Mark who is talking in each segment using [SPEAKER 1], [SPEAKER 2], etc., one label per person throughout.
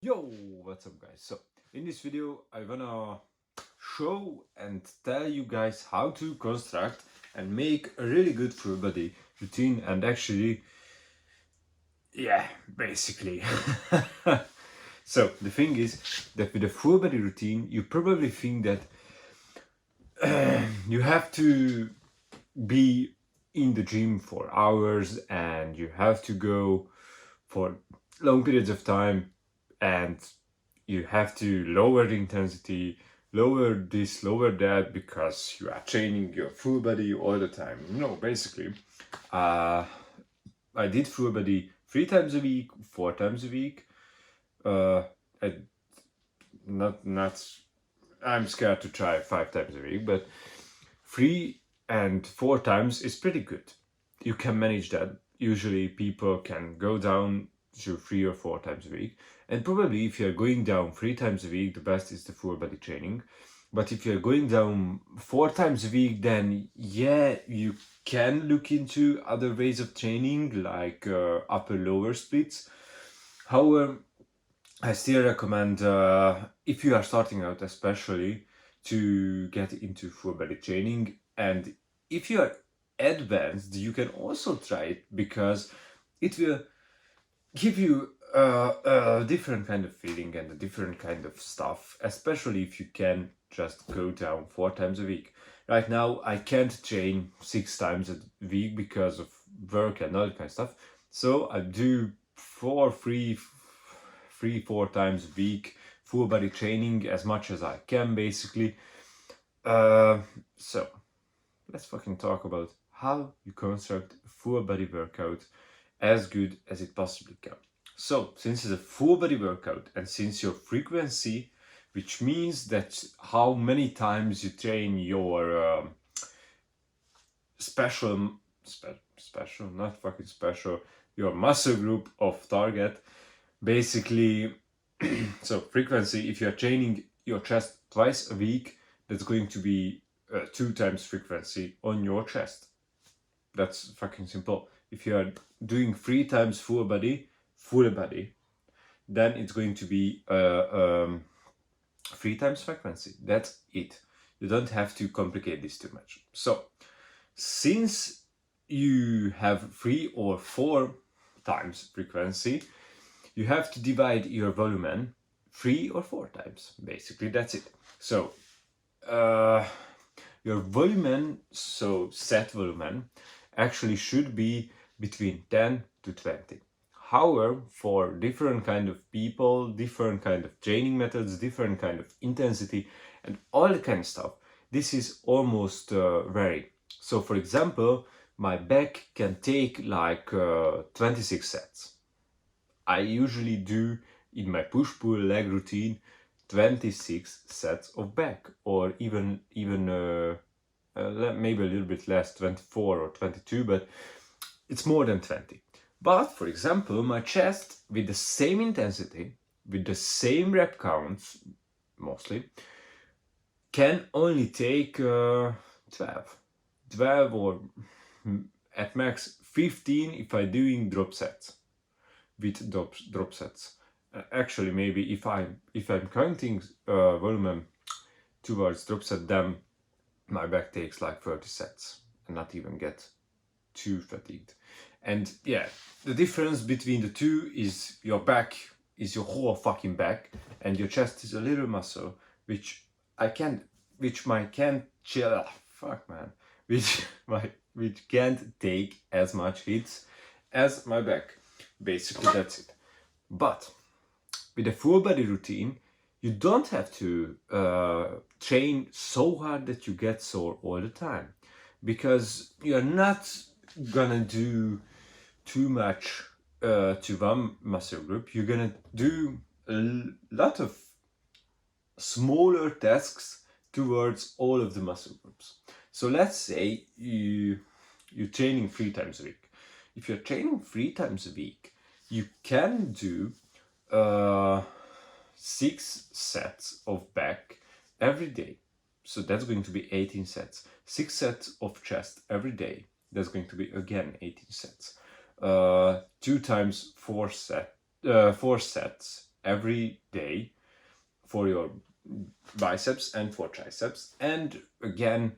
[SPEAKER 1] Yo, what's up guys? So in this video I wanna show and tell you guys how to construct and make a really good full body routine, and actually basically so the thing is that with a full body routine you probably think that you have to be in the gym for hours and you have to go for long periods of time, and you have to lower the intensity, lower this, lower that, because you are training your full body all the time. No, basically, uh, I did full body 3 times a week, 4 times a week. I, not. I'm scared to try 5 times a week, but 3 and 4 times is pretty good. You can manage that. Usually, people can go down to 3 or 4 times a week. And probably if you're going down 3 times a week, the best is the full body training. But if you're going down 4 times a week, then yeah, you can look into other ways of training like upper lower splits. However, I still recommend, if you are starting out especially, to get into full body training. And if you are advanced, you can also try it, because it will give you a different kind of feeling and a different kind of stuff, especially if you can just go down 4 times a week. Right now I can't train 6 times a week because of work and all that kind of stuff, so I do 4 times a week full body training, as much as I can basically. So let's fucking talk about how you construct a full body workout as good as it possibly can. So, since it's a full body workout, and since your frequency, which means that how many times you train your not fucking special, your muscle group of target, basically. So frequency, if you're training your chest twice a week, that's going to be 2 times frequency on your chest. That's fucking simple. If you are doing 3 times full body, then it's going to be 3 times frequency. That's it. You don't have to complicate this too much. So, since you have 3 or 4 times frequency, you have to divide your volume 3 or 4 times. Basically, that's it. So, your volume, so set volume, actually should be between 10 to 20. However, for different kind of people, different kind of training methods, different kind of intensity, and all that kind of stuff, this is almost varied. So, for example, my back can take like 26 sets. I usually do in my push-pull leg routine 26 sets of back, or even maybe a little bit less, 24 or 22, but it's more than 20. But for example, my chest, with the same intensity, with the same rep counts, mostly, can only take 12 or at max 15 if I'm doing drop sets, with drop sets. Actually, maybe if I'm counting volume towards drop set, then my back takes like 30 sets and not even get too fatigued. And yeah, the difference between the two is your back is your whole fucking back, and your chest is a little muscle, which can't chill. Fuck man, which can't take as much hits as my back. Basically, that's it. But with a full body routine, you don't have to train so hard that you get sore all the time, because you're not gonna do too much to one muscle group. You're gonna do a lot of smaller tasks towards all of the muscle groups. So let's say you're training 3 times a week. If you're training 3 times a week, you can do 6 sets of back every day. So that's going to be 18 sets. 6 sets of chest every day. That's going to be again 18 sets. 2 times 4 sets every day for your biceps and for triceps, and again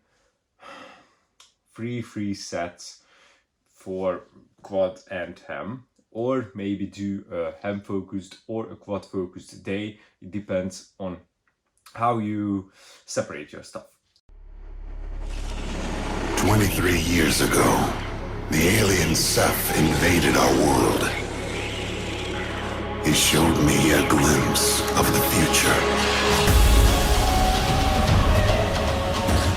[SPEAKER 1] 3 sets for quad and ham, or maybe do a ham focused or a quad focused day. It depends on how you separate your stuff.
[SPEAKER 2] 23 years ago, the alien Seth invaded our world. He showed me a glimpse of the future.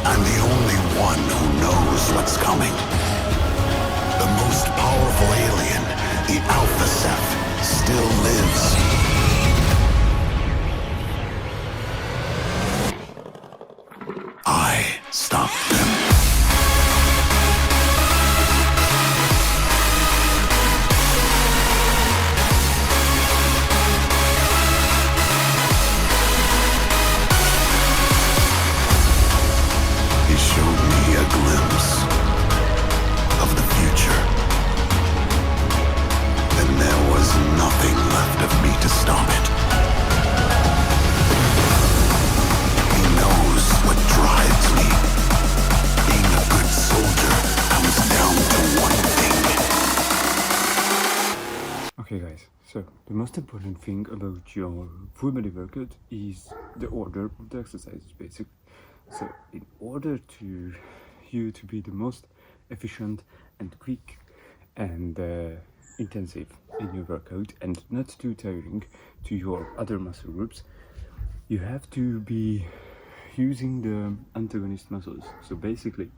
[SPEAKER 2] I'm the only one who knows what's coming. The most powerful alien, the Alpha Seth, still lives. I stopped them. He showed me a glimpse of the future. And there was nothing left of me to stop it. He knows what drives me. Being a good soldier comes down to one thing.
[SPEAKER 3] Okay guys, so the most important thing about your full body workout is the order of the exercises basically. So in order to you to be the most efficient and quick and intensive in your workout and not too tiring to your other muscle groups, you have to be using the antagonist muscles. So basically,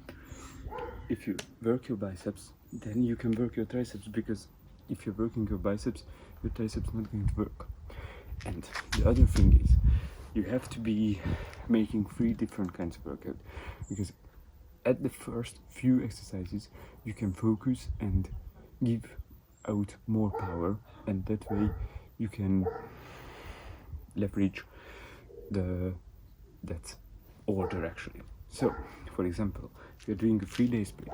[SPEAKER 3] if you work your biceps, then you can work your triceps, because if you're working your biceps, your triceps not going to work. And the other thing is, you have to be making 3 different kinds of workout, because at the first few exercises you can focus and give out more power, and that way you can leverage that order actually. So for example, if you're doing a 3-day split,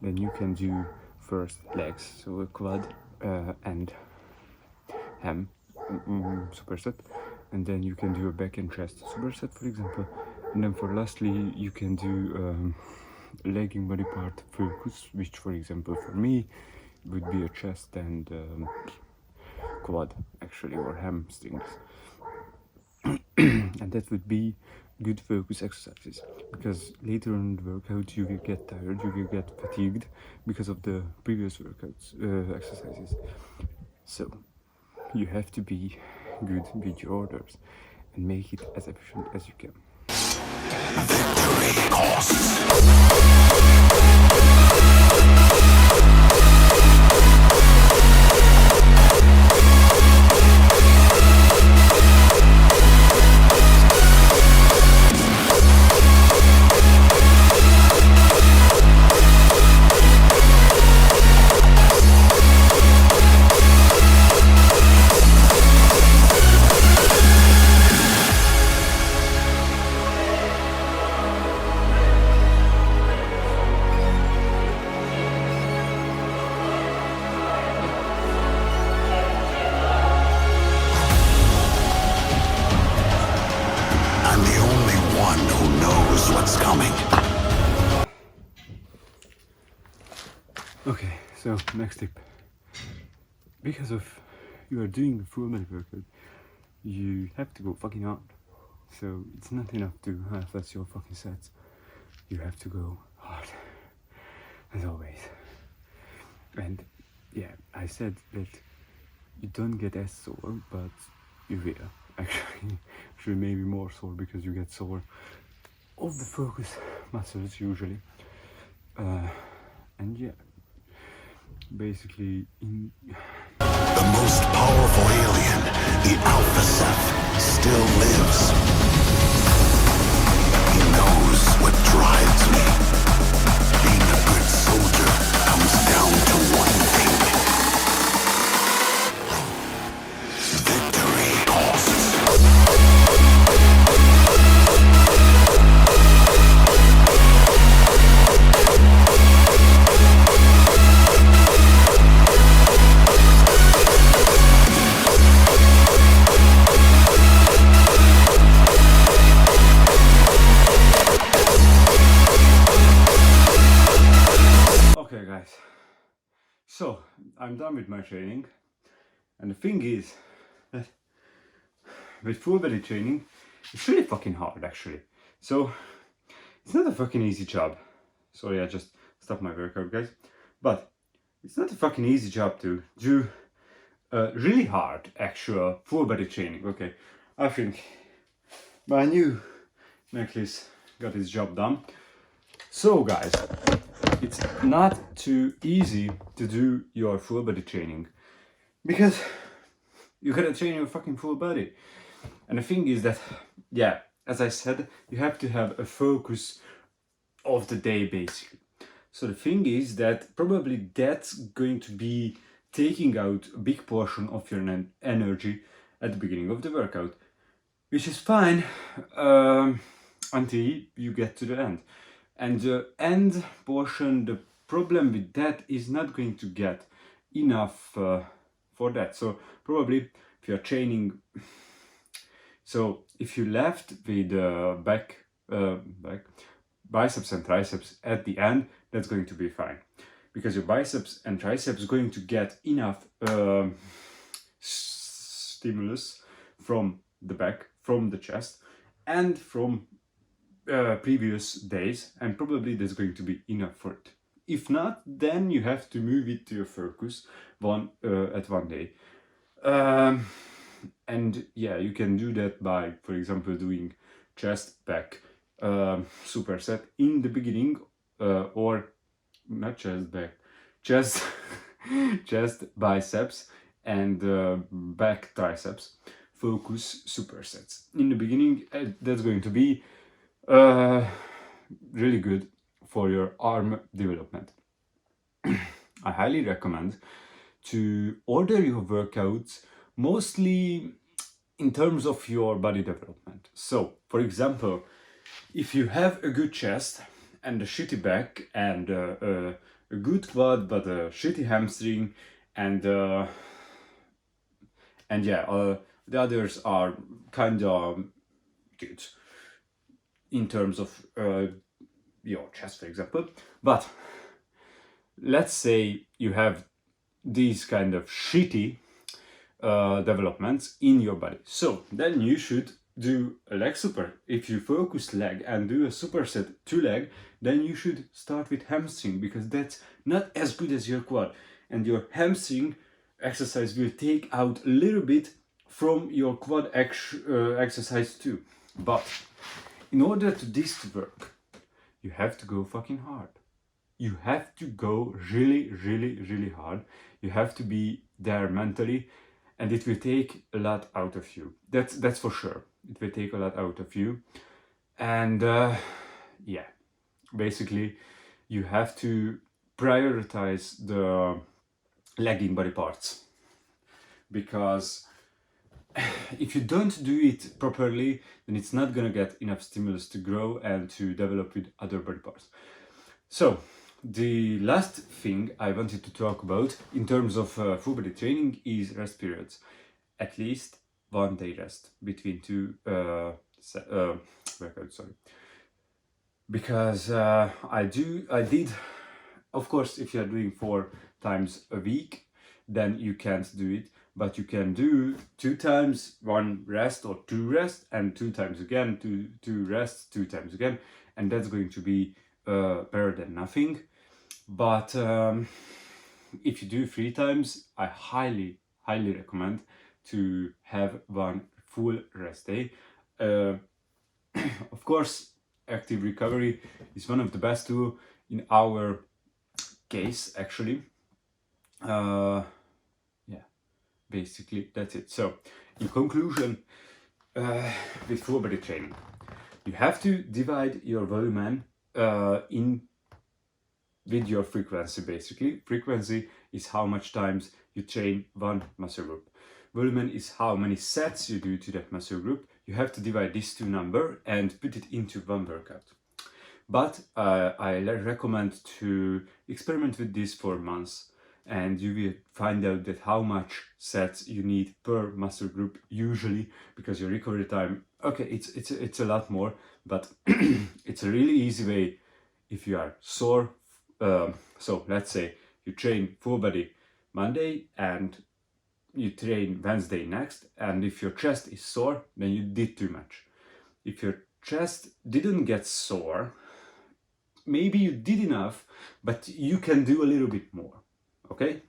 [SPEAKER 3] then you can do first legs, so a quad and ham superset, and then you can do a back and chest superset, for example, and then for lastly you can do leg and body part focus, which for example for me would be a chest and quad actually, or hamstrings. And that would be good focus exercises, because later on in the workout you will get tired, you will get fatigued because of the previous workouts exercises. So you have to be good with your orders and make it as efficient as you can.
[SPEAKER 2] Victory costs. I'm the only one who knows what's coming.
[SPEAKER 3] Okay, so next tip. Because of you are doing a full body workout, you have to go fucking hard. So it's not enough to half-ass your fucking sets. You have to go hard, as always. And yeah, I said that you don't get as sore, but you will. Actually maybe more sore, because you get sore of the focus muscles usually. And yeah, basically
[SPEAKER 2] The most powerful alien, the Alpha Seth, still lives. He knows what drives me. Being a good soldier comes down to one thing. Victory costs.
[SPEAKER 3] I'm done with my training. And the thing is that with full body training, it's really fucking hard actually. So it's not a fucking easy job. Sorry, I just stopped my workout, guys. But it's not a fucking easy job to do really hard actual full body training. Okay, I think my new necklace got its job done. So guys, it's not too easy to do your full body training because you gotta train your fucking full body. And the thing is that, yeah, as I said, you have to have a focus of the day basically. So the thing is that probably that's going to be taking out a big portion of your energy at the beginning of the workout, which is fine until you get to the end. And the end portion, the problem with that is not going to get enough for that. So probably if you're training, so if you left with back, biceps and triceps at the end, that's going to be fine. Because your biceps and triceps are going to get enough stimulus from the back, from the chest, and from previous days, and probably there's going to be enough for it. If not, then you have to move it to your focus at one day. And yeah, you can do that by, for example, doing chest, back, superset in the beginning, or not chest, back, chest, chest, biceps, and back triceps, focus supersets. In the beginning, that's going to be really good for your arm development. I highly recommend to order your workouts mostly in terms of your body development. So, for example, if you have a good chest and a shitty back and a good quad but a shitty hamstring and yeah, the others are kind of good in terms of your chest, for example. But let's say you have these kind of shitty developments in your body. So then you should do a leg super. If you focus leg and do a superset to leg, then you should start with hamstring, because that's not as good as your quad. And your hamstring exercise will take out a little bit from your quad exercise too. But in order to this to work, you have to go fucking hard. You have to go really, really, really hard. You have to be there mentally, and it will take a lot out of you. That's for sure. It will take a lot out of you. And yeah, basically you have to prioritize the lagging body parts, because if you don't do it properly, then it's not gonna get enough stimulus to grow and to develop with other body parts. So the last thing I wanted to talk about in terms of full body training is rest periods. At least 1 day rest between two workouts, sorry. Because I did, of course, if you're doing 4 times a week, then you can't do it. But you can do 2 times, 1 rest or 2 rest, and 2 times again, 2 rest, 2 times again, and that's going to be better than nothing. But if you do 3 times, I highly recommend to have 1 full rest day. Of course, active recovery is one of the best tools in our case, actually. Basically that's it. So in conclusion, with full body training, you have to divide your volume in with your frequency. Basically, frequency is how much times you train one muscle group. Volume is how many sets you do to that muscle group. You have to divide these 2 numbers and put it into one workout. But I recommend to experiment with this for months, and you will find out that how much sets you need per muscle group usually, because your recovery time, okay, it's a lot more, but it's a really easy way if you are sore. So let's say you train full body Monday and you train Wednesday next, and if your chest is sore, then you did too much. If your chest didn't get sore, maybe you did enough, but you can do a little bit more, okay?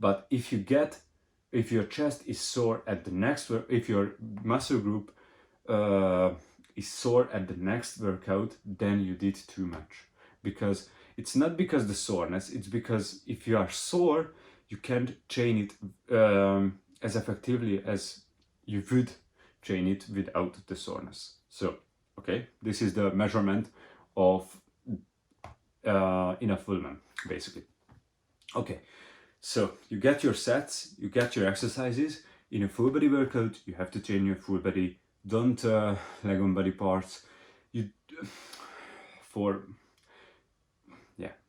[SPEAKER 3] But if your chest is sore at the next if your muscle group is sore at the next workout, then you did too much. Because it's not because the soreness, it's because if you are sore, you can't train it as effectively as you would train it without the soreness. So, okay, this is the measurement of enough volume, basically. Okay, so you get your sets, you get your exercises. In a full body workout, you have to train your full body. Don't leg on body parts.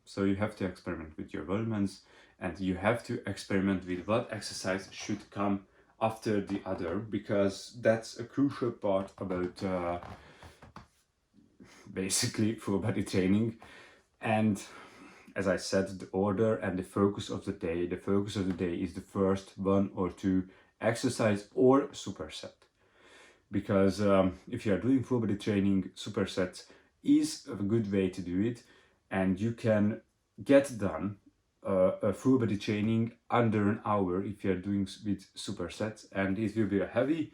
[SPEAKER 3] So you have to experiment with your volumes, and you have to experiment with what exercise should come after the other, because that's a crucial part about basically full body training. And as I said, the order and the focus of the day. The focus of the day is the first 1 or 2 exercise or superset. Because if you are doing full body training, supersets is a good way to do it, and you can get done a full body training under an hour if you are doing with supersets, and it will be a heavy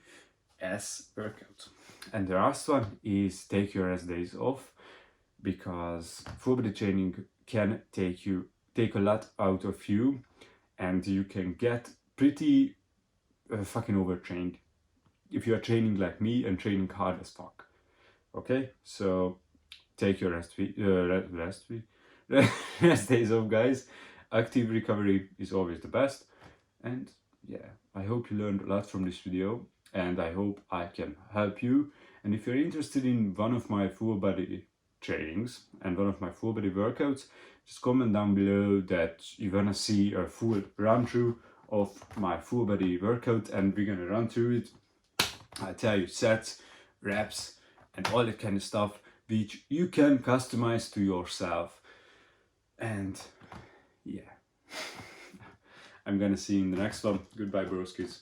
[SPEAKER 3] ass workout. And the last one is take your rest days off, because full body training can take a lot out of you, and you can get pretty fucking overtrained if you are training like me and training hard as fuck. Okay, so take your rest days off, guys. Active recovery is always the best. And yeah, I hope you learned a lot from this video, and I hope I can help you. And if you're interested in one of my full body trainings and one of my full body workouts, just comment down below that you wanna see a full run through of my full body workout, and we're gonna run through it. I tell you sets, reps, and all that kind of stuff which you can customize to yourself. And yeah, I'm gonna see you in the next one. Goodbye, broskies.